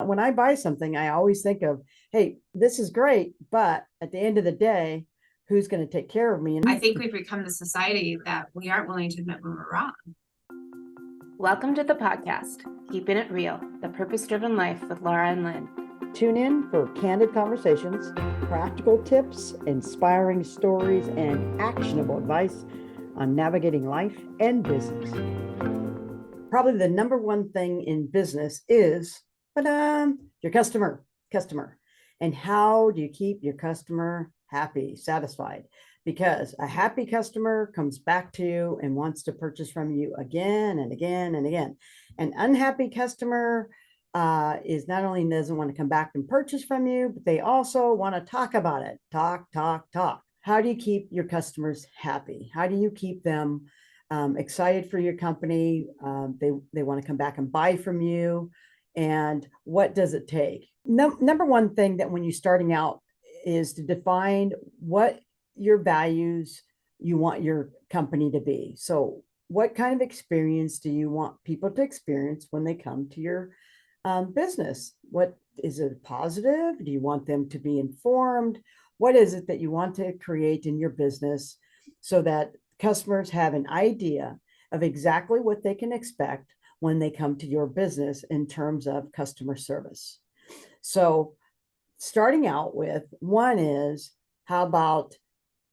when I buy something, I always think of, hey, this is great, but at the end of the day, who's going to take care of me? I think we've become the society that we aren't willing to admit when we're wrong. Welcome to the podcast, Keeping It Real, the Purpose-Driven Life with Laura and Lynn. Tune in for candid conversations, practical tips, inspiring stories, and actionable advice on navigating life and business. Probably the number one thing in business is your customer. And how do you keep your customer happy, satisfied? Because a happy customer comes back to you and wants to purchase from you again and again and again. An unhappy customer is not only doesn't want to come back and purchase from you, but they also want to talk about it. Talk. How do you keep your customers happy? How do you keep them excited for your company? They want to come back and buy from you. And what does it take? Number one thing that when you're starting out is to define what your values you want your company to be. So what kind of experience do you want people to experience when they come to your business? What is it positive? Do you want them to be informed? What is it that you want to create in your business so that customers have an idea of exactly what they can expect when they come to your business in terms of customer service? So starting out with one is, how about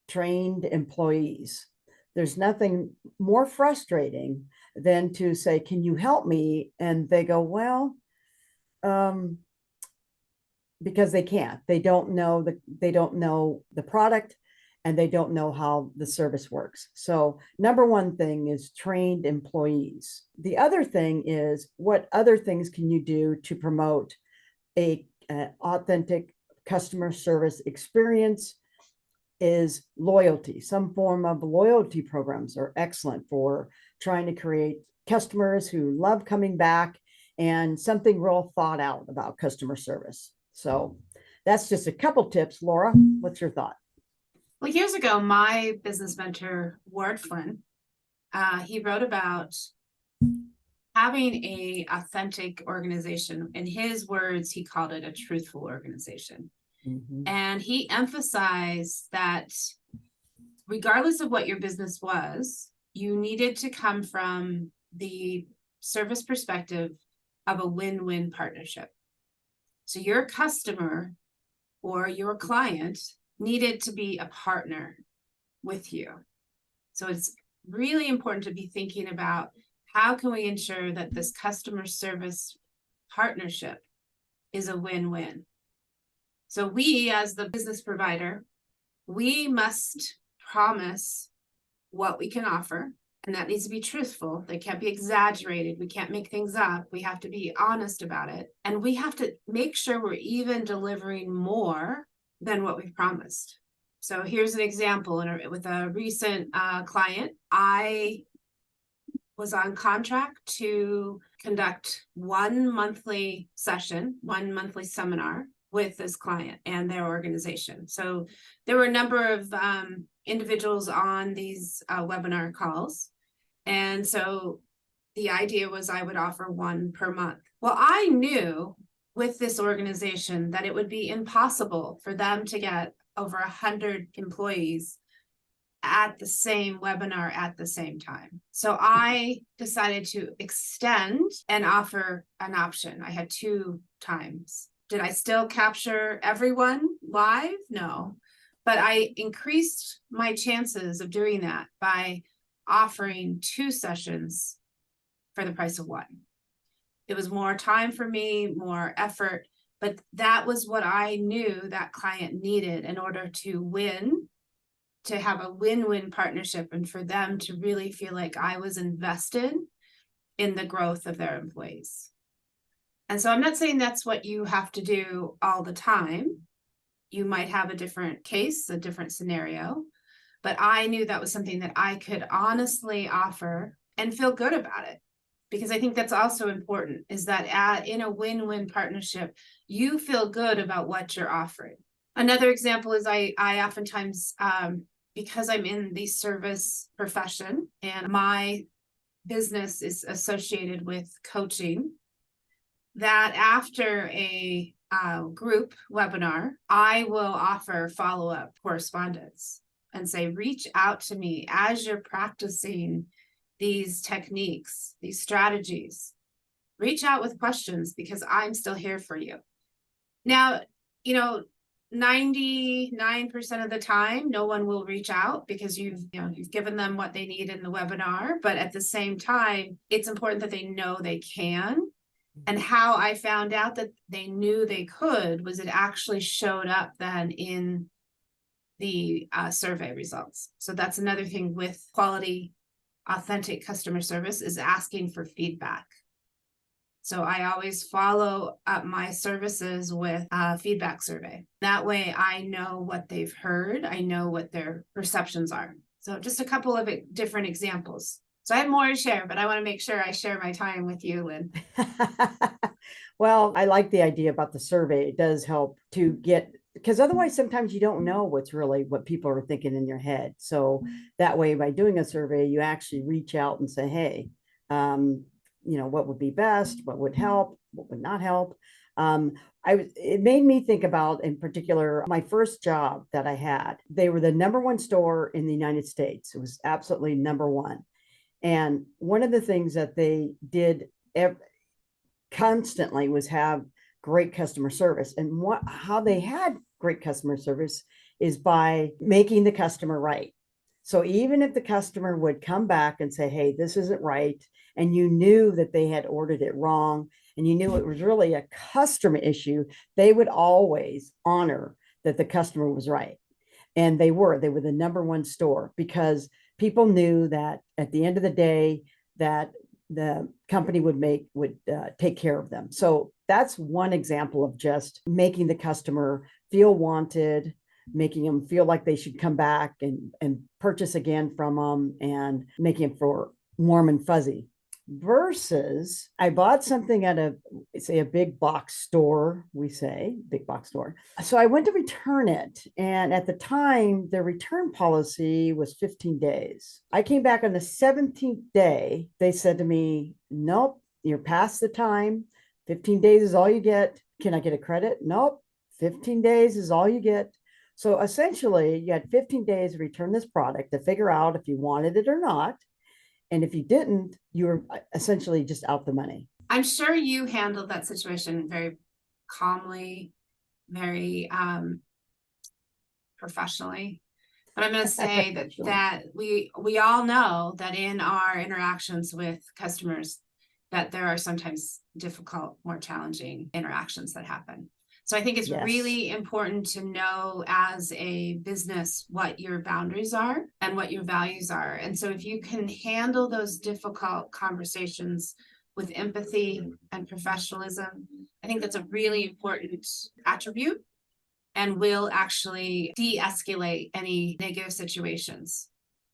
trained employees? There's nothing more frustrating than to say, can you help me? And they go, well, because they can't. They don't know the product, and they don't know how the service works. So number one thing is trained employees. The other thing is, what other things can you do to promote an authentic customer service experience? Is loyalty. Some form of loyalty programs are excellent for trying to create customers who love coming back, and something real thought out about customer service. So that's just a couple tips. Laura, what's your thought? Well, years ago, my business mentor, Ward Flynn, he wrote about having a authentic organization. In his words, he called it a truthful organization. Mm-hmm. And he emphasized that regardless of what your business was, you needed to come from the service perspective of a win-win partnership. So your customer or your client needed to be a partner with you. So it's really important to be thinking about, how can we ensure that this customer service partnership is a win-win? So we, as the business provider, we must promise what we can offer, and that needs to be truthful. They can't be exaggerated. We can't make things up. We have to be honest about it. And we have to make sure we're even delivering more than what we've promised. So here's an example. With a recent client, I was on contract to conduct one monthly session, one monthly seminar with this client and their organization. So there were a number of individuals on these webinar calls. And so the idea was I would offer one per month. Well, I knew with this organization that it would be impossible for them to get over 100 employees at the same webinar at the same time. So I decided to extend and offer an option. I had 2 times. Did I still capture everyone live? No, but I increased my chances of doing that by offering 2 sessions for the price of 1. It was more time for me, more effort, but that was what I knew that client needed in order to win, to have a win-win partnership, and for them to really feel like I was invested in the growth of their employees. And so I'm not saying that's what you have to do all the time. You might have a different case, a different scenario, but I knew that was something that I could honestly offer and feel good about it. Because I think that's also important, is that in a win-win partnership, you feel good about what you're offering. Another example is I oftentimes, because I'm in the service profession and my business is associated with coaching, that after a group webinar, I will offer follow-up correspondence and say, reach out to me as you're practicing these techniques, these strategies. Reach out with questions because I'm still here for you. Now, 99% of the time, no one will reach out because you've given them what they need in the webinar. But at the same time, it's important that they know they can. And how I found out that they knew they could was it actually showed up then in the survey results. So that's another thing with quality, authentic customer service is asking for feedback. So I always follow up my services with a feedback survey. That way I know what they've heard. I know what their perceptions are. So just a couple of different examples. So I have more to share, but I want to make sure I share my time with you, Lynn. Well, I like the idea about the survey. It does help to get, because otherwise sometimes you don't know what people are thinking in your head. So that way, by doing a survey, you actually reach out and say, hey, what would be best, what would help, what would not help. It made me think about, in particular, my first job that I had. They were the number one store in the United States. It was absolutely number one. And one of the things that they did constantly was have great customer service. And how they had great customer service is by making the customer right. So even if the customer would come back and say, hey, this isn't right, and you knew that they had ordered it wrong, and you knew it was really a customer issue, they would always honor that the customer was right. And they were the number one store because people knew that at the end of the day that the company would take care of them. So that's one example of just making the customer feel wanted, making them feel like they should come back and purchase again from them, and making them feel warm and fuzzy. Versus I bought something at a big box store, big box store. So I went to return it. And at the time, the return policy was 15 days. I came back on the 17th day. They said to me, nope, you're past the time. 15 days is all you get. Can I get a credit? Nope. 15 days is all you get. So essentially, you had 15 days to return this product to figure out if you wanted it or not. And if you didn't, you were essentially just out the money. I'm sure you handled that situation very calmly, very professionally. But I'm going to say that we all know that in our interactions with customers, that there are sometimes difficult, more challenging interactions that happen. So I think it's really important to know as a business what your boundaries are and what your values are. And so if you can handle those difficult conversations with empathy and professionalism, I think that's a really important attribute and will actually de-escalate any negative situations.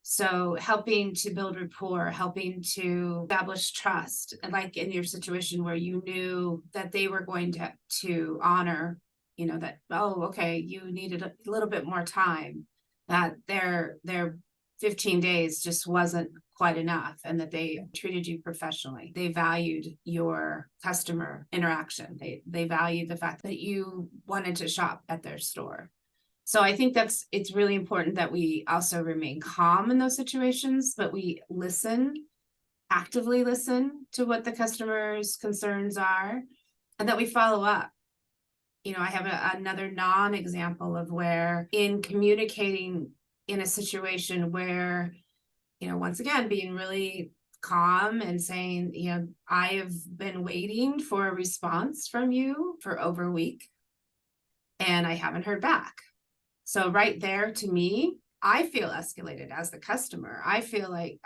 So helping to build rapport, helping to establish trust, and like in your situation where you knew that they were going to honor, that, oh, okay, you needed a little bit more time, that their 15 days just wasn't quite enough, and that they treated you professionally. They valued your customer interaction. They valued the fact that you wanted to shop at their store. So I think it's really important that we also remain calm in those situations, but we actively listen to what the customer's concerns are, and that we follow up. I have another non-example of where in communicating in a situation where, once again, being really calm and saying, I have been waiting for a response from you for over a week and I haven't heard back. So right there, to me, I feel escalated as the customer. I feel like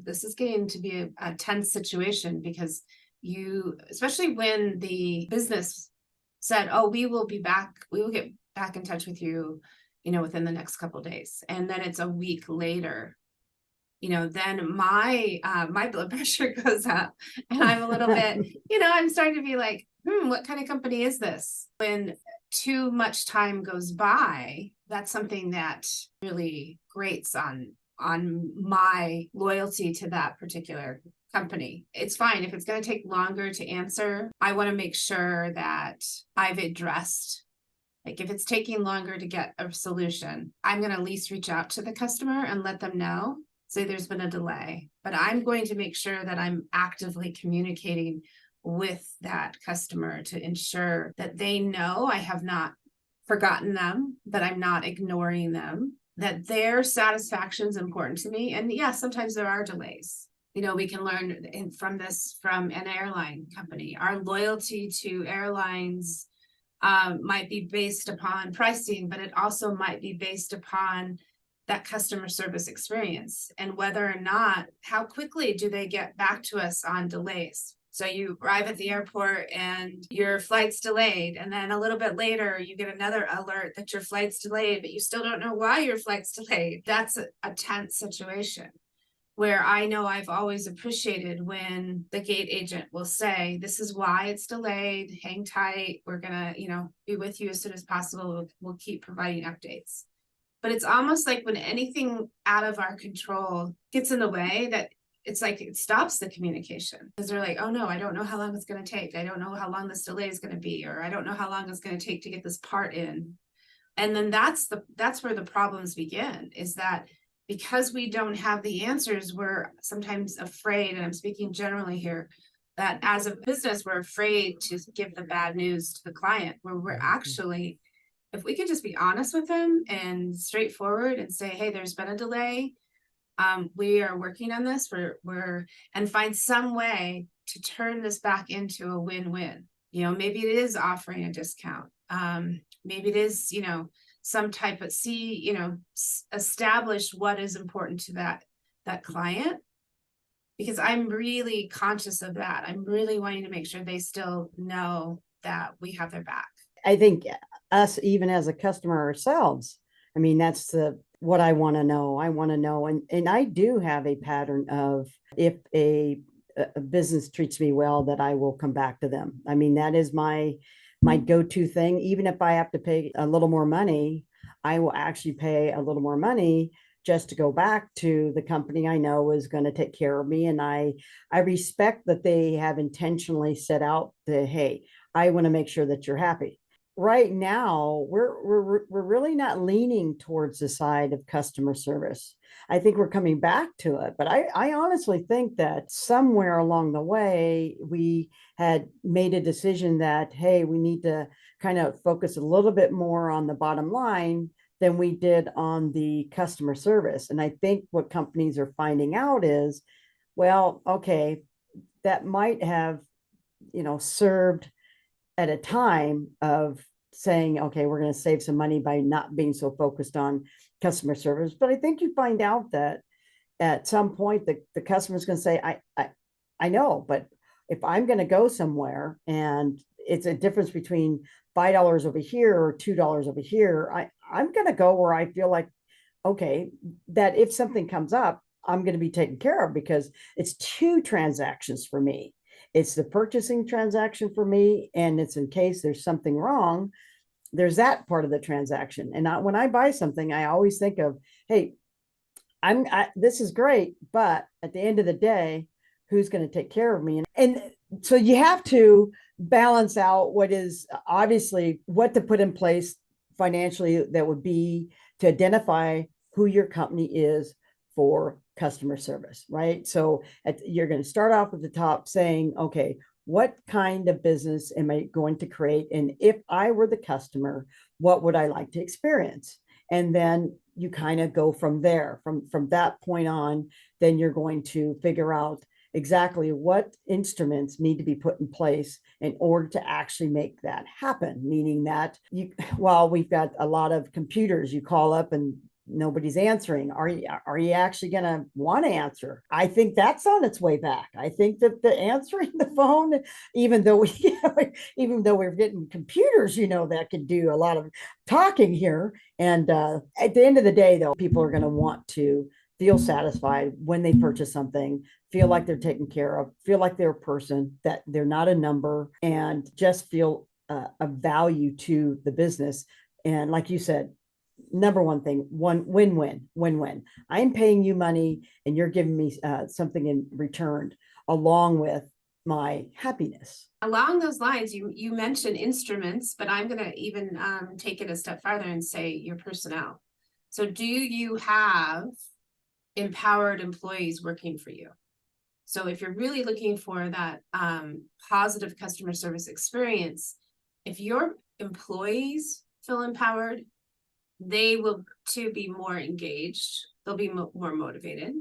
this is getting to be a tense situation because especially when the business said, oh, we will get back in touch with you, within the next couple of days. And then it's a week later, then my blood pressure goes up and I'm a little bit, I'm starting to be like, what kind of company is this? When too much time goes by, that's something that really grates on my loyalty to that particular company. It's fine if it's going to take longer to answer. I want to make sure that I've addressed, like if it's taking longer to get a solution, I'm going to at least reach out to the customer and let them know, say there's been a delay, but I'm going to make sure that I'm actively communicating with that customer to ensure that they know I have not forgotten them, that I'm not ignoring them, that their satisfaction is important to me. And yeah, sometimes there are delays. You know, we can learn from this from an airline company. Our loyalty to airlines might be based upon pricing, but it also might be based upon that customer service experience and whether or not, how quickly do they get back to us on delays. So you arrive at the airport and your flight's delayed, and then a little bit later you get another alert that your flight's delayed, but you still don't know why your flight's delayed. That's a tense situation where I know I've always appreciated when the gate agent will say, this is why it's delayed, hang tight, we're gonna, be with you as soon as possible, we'll keep providing updates. But it's almost like when anything out of our control gets in the way, that it's like it stops the communication, because they're like, oh no, I don't know how long it's going to take. I don't know how long this delay is going to be, or I don't know how long it's going to take to get this part in. And then that's where the problems begin, is that because we don't have the answers, we're sometimes afraid, and I'm speaking generally here, that as a business, we're afraid to give the bad news to the client, where we're actually, if we could just be honest with them and straightforward and say, hey, there's been a delay. We are working on this, and find some way to turn this back into a win-win. Maybe it is offering a discount. Maybe it is, some type of establish what is important to that client, because I'm really conscious of that. I'm really wanting to make sure they still know that we have their back. I think us, even as a customer ourselves, I mean, that's what I want to know. I want to know. And I do have a pattern of, if a business treats me well, that I will come back to them. I mean, that is my go-to thing. Even if I have to pay a little more money, I will actually pay a little more money just to go back to the company I know is going to take care of me. And I respect that they have intentionally set out the, hey, I want to make sure that you're happy. Right now, we're really not leaning towards the side of customer service. I think we're coming back to it, but I honestly think that somewhere along the way, we had made a decision that, hey, we need to kind of focus a little bit more on the bottom line than we did on the customer service. And I think what companies are finding out is, well, okay, that might have, served at a time of saying, okay, we're going to save some money by not being so focused on customer service. But I think you find out that at some point the customer is going to say, I know, but if I'm going to go somewhere and it's a difference between $5 over here or $2 over here, I'm going to go where I feel like, okay, that if something comes up, I'm going to be taken care of, because it's two transactions for me. It's the purchasing transaction for me, and it's in case there's something wrong, there's that part of the transaction. And when I buy something, I always think of, hey, this is great, but at the end of the day, who's going to take care of me? And so you have to balance out what is obviously what to put in place financially that would be to identify who your company is for customer service, right? So you're going to start off at the top saying, okay, what kind of business am I going to create? And if I were the customer, what would I like to experience? And then you kind of go from there. From that point on, then you're going to figure out exactly what instruments need to be put in place in order to actually make that happen. Meaning that while we've got a lot of computers, you call up and nobody's answering. Are you actually going to want to answer? I think that's on its way back. I think that the answering the phone, even though we're getting computers, that can do a lot of talking here. And at the end of the day, though, people are going to want to feel satisfied when they purchase something, feel like they're taken care of, feel like they're a person, that they're not a number, and just feel a value to the business. And like you said, number one thing, win-win. I'm paying you money and you're giving me something in return. along with my happiness. Along those lines, you mentioned instruments, but I'm going to even take it a step farther and say your personnel. So do you have empowered employees working for you? So if you're really looking for that positive customer service experience, if your employees feel empowered, they will too be more engaged, they'll be more motivated,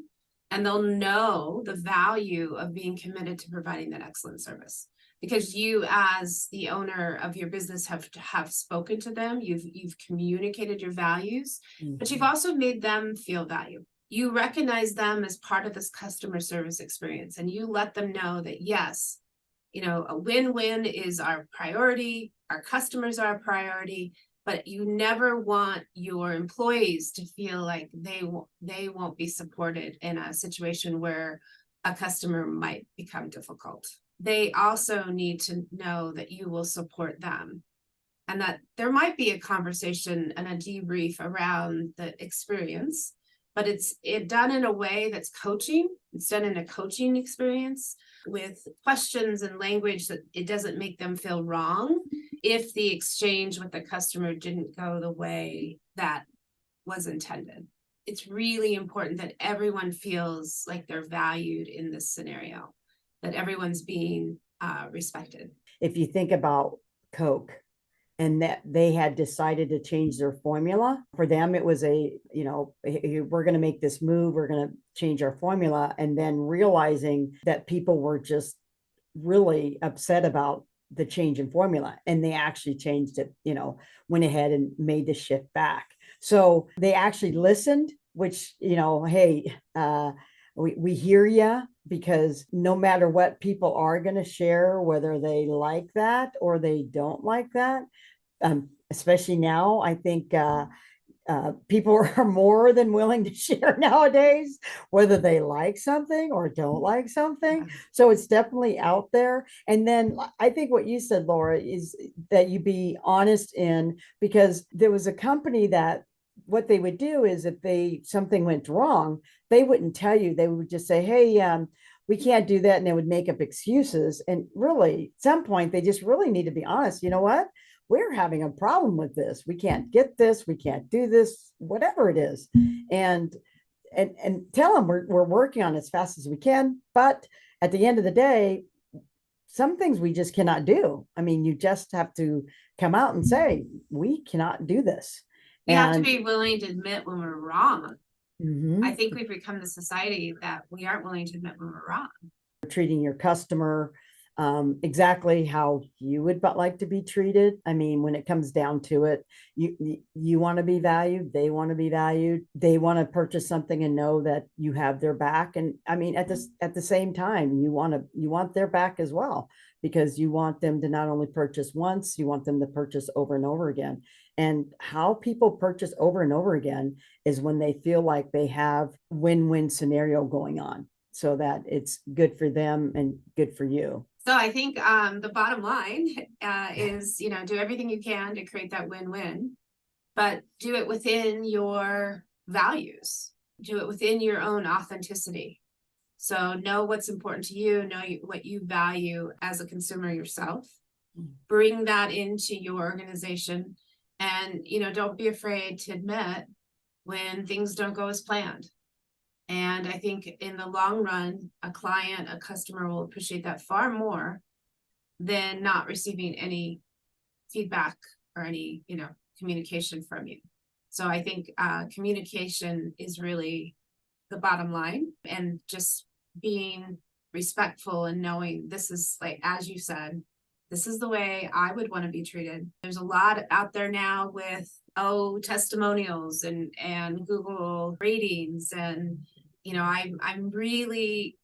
and they'll know the value of being committed to providing that excellent service. Because you, as the owner of your business, have spoken to them, you've communicated your values, but you've also made them feel valued. You recognize them as part of this customer service experience, and you let them know that yes, you know, a win-win is our priority, our customers are a priority, but you never want your employees to feel like they won't be supported in a situation where a customer might become difficult. They also need to know that you will support them, and that there might be a conversation and a debrief around the experience, but it's done in a way that's coaching. It's done in a coaching experience with questions and language that it doesn't make them feel wrong if the exchange with the customer didn't go the way that was intended. It's really important that everyone feels like they're valued in this scenario, that everyone's being respected. If you think about Coke, and that they had decided to change their formula, for them it was we're going to make this move, we're going to change our formula, and then realizing that people were just really upset about the change in formula, and they actually changed it, went ahead and made the shift back. So they actually listened, which, hey, we hear you, because no matter what people are going to share, whether they like that or they don't like that, especially now, I think people are more than willing to share nowadays, whether they like something or don't like something. So it's definitely out there. And then I think what you said, Laura, is that you be honest because there was a company that what they would do is if something went wrong, they wouldn't tell you. They would just say, hey, we can't do that. And they would make up excuses. And really, at some point, they just really need to be honest. You know what? We're having a problem with this. We can't get this. We can't do this, whatever it is. And tell them we're working on it as fast as we can. But at the end of the day, some things we just cannot do. I mean, you just have to come out and say, we cannot do this. We have to be willing to admit when we're wrong. Mhm. I think we've become the society that we aren't willing to admit when we're wrong. Treating your customer exactly how you would like to be treated. I mean, when it comes down to it, you want to be valued, they want to be valued, they want to purchase something and know that you have their back. And I mean, at the same time, you want their back as well, because you want them to not only purchase once, you want them to purchase over and over again. And how people purchase over and over again is when they feel like they have win-win scenario going on, so that it's good for them and good for you. So I think the bottom line is, do everything you can to create that win-win, but do it within your values. Do it within your own authenticity. So know what's important to you, know what you value as a consumer yourself. Bring that into your organization, and, don't be afraid to admit when things don't go as planned. And I think in the long run, a customer will appreciate that far more than not receiving any feedback or any, communication from you. So I think communication is really the bottom line, and just being respectful and knowing this is, like, as you said, this is the way I would want to be treated. There's a lot out there now with, testimonials and Google ratings, and I'm really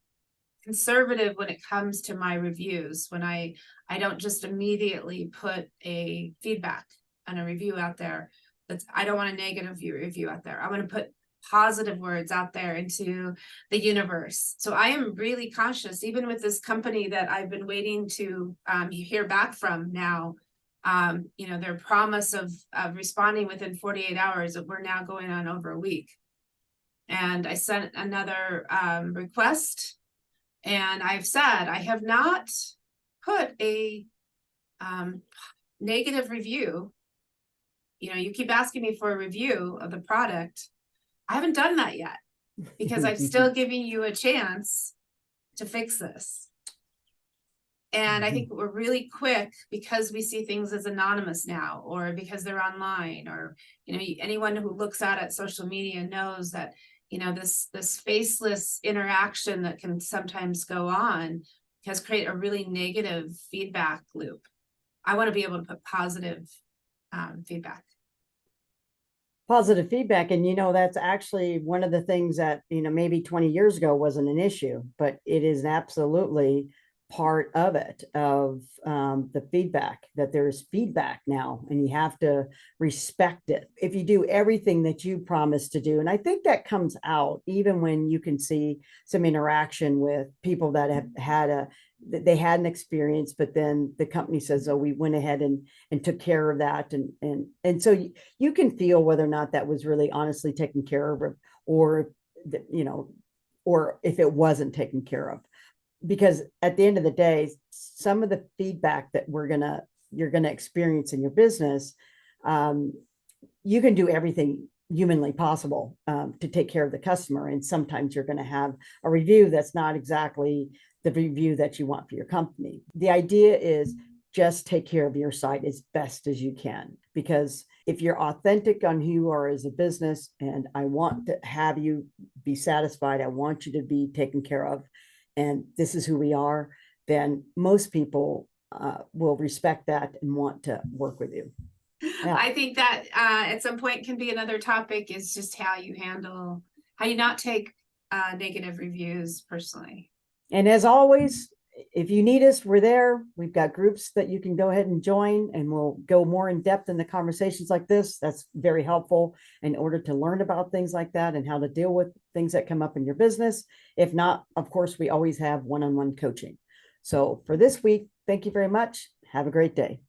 conservative when it comes to my reviews. When I don't just immediately put a feedback and a review out there. I don't want a negative review out there. I want to put positive words out there into the universe. So I am really cautious, even with this company that I've been waiting to hear back from now. Their promise of responding within 48 hours, we're now going on over a week. And I sent another request, And I've said, I have not put a negative review. You keep asking me for a review of the product. I haven't done that yet because I'm still giving you a chance to fix this. And I think we're really quick because we see things as anonymous now, or because they're online, or, anyone who looks at social media knows that, this faceless interaction that can sometimes go on has created a really negative feedback loop. I want to be able to put positive feedback. Positive feedback. And, that's actually one of the things that, maybe 20 years ago wasn't an issue, but it is absolutely part of it, of the feedback, that there's feedback now, and you have to respect it. If you do everything that you promise to do, and I think that comes out even when you can see some interaction with people that have had they had an experience, but then the company says, oh, we went ahead and took care of that. And so you can feel whether or not that was really honestly taken care of, or if it wasn't taken care of. Because at the end of the day, some of the feedback that you're gonna experience in your business, you can do everything humanly possible to take care of the customer, and sometimes you're going to have a review that's not exactly the review that you want for your company. The idea is just take care of your site as best as you can, because if you're authentic on who you are as a business, and I want to have you be satisfied, I want you to be taken care of, and this is who we are, then most people will respect that and want to work with you. Yeah. I think that at some point can be another topic, is just how you not take negative reviews personally. And as always, if you need us, we're there. We've got groups that you can go ahead and join, and we'll go more in depth in the conversations like this. That's very helpful in order to learn about things like that and how to deal with things that come up in your business. If not, of course, we always have one-on-one coaching. So for this week, thank you very much. Have a great day.